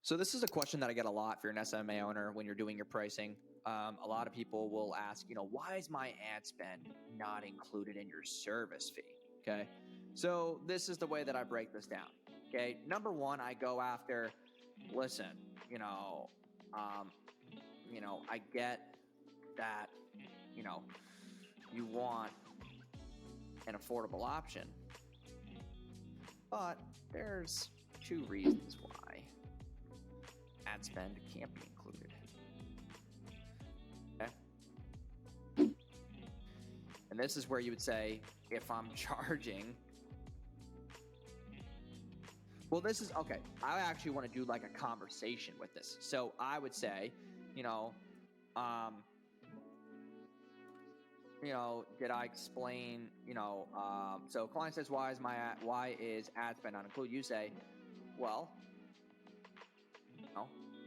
So this is a question that I get a lot if you're an SMMA owner when you're doing your pricing. A lot of people will ask, why is my ad spend not included in your service fee? Okay. So this is the way that I break this down. Okay. Number one, I go after, listen, I get that, you want an affordable option, but there's two reasons why ad spend can't be included. Okay. And this is where you would say, if I'm charging, well, this is okay. I actually want to do like a conversation with this. So I would say, did I explain, so client says, why is ad spend not included? You say, well,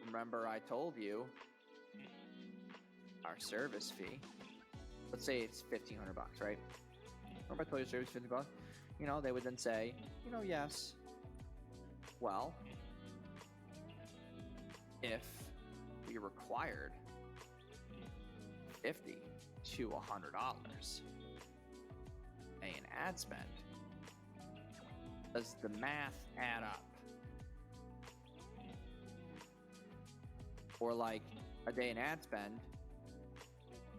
remember I told you our service fee, let's say it's $1,500, right? Remember I told you service fee $50? They would then say, yes. Well, if we required $50 to $100 an ad spend, does the math add up? Or like a day in ad spend,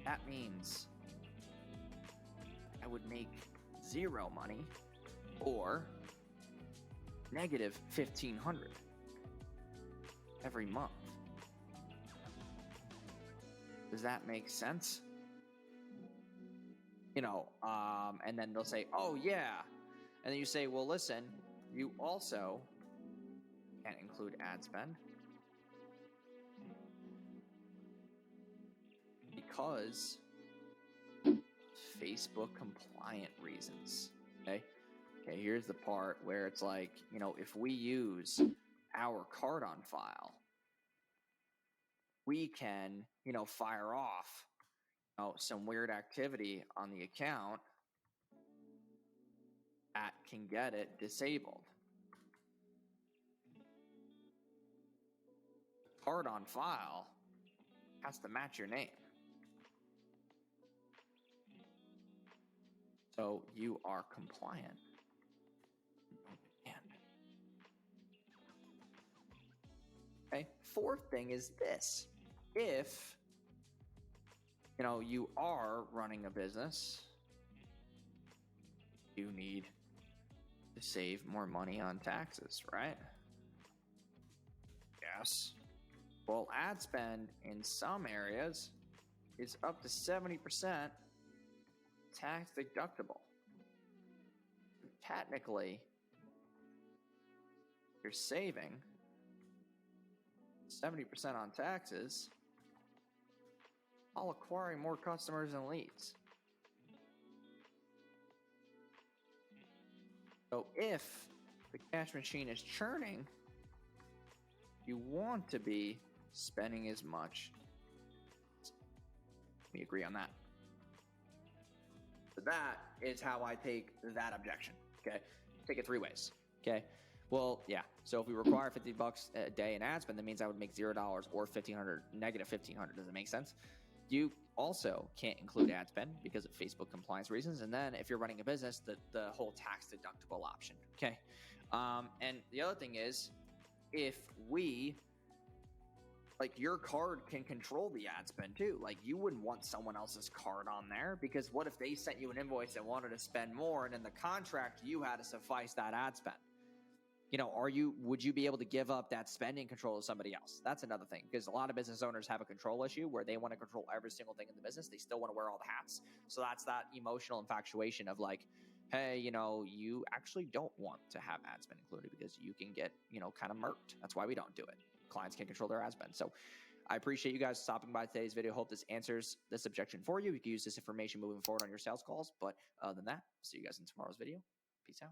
that means I would make zero money or negative $1,500 every month. Does that make sense? And then they'll say, oh yeah. And then you say, well, listen, you also can't include ad spend because Facebook compliant reasons. Okay, here's the part where it's like, if we use our card on file, we can, fire off, some weird activity on the account that can get it disabled. Card on file has to match your name. So you are compliant. Okay. Fourth thing is this. If, you are running a business, you need to save more money on taxes, right? Yes. Well, ad spend in some areas is up to 70% tax deductible. Technically, you're saving 70% on taxes while acquiring more customers and leads. So if the cash machine is churning, you want to be spending as much. We agree on that. So that is how I take that objection. Okay, take it three ways. Okay, well, yeah. So if we require $50 a day in ad spend, that means I would make $0 or $1,500, negative $1,500. Does it make sense? You also can't include ad spend because of Facebook compliance reasons. And then if you're running a business, the whole tax deductible option. Okay, and the other thing is, if we, like, your card can control the ad spend too. Like, you wouldn't want someone else's card on there, because what if they sent you an invoice and wanted to spend more, and in the contract you had to suffice that ad spend? Would you be able to give up that spending control to somebody else? That's another thing, because a lot of business owners have a control issue where they want to control every single thing in the business. They still want to wear all the hats. So that's that emotional infatuation of like, hey, you actually don't want to have ad spend included because you can get, kind of murked. That's why we don't do it. Clients can control their ad spend. So I appreciate you guys stopping by today's video. Hope this answers this objection for you. You can use this information moving forward on your sales calls. But other than that, see you guys in tomorrow's video. Peace out.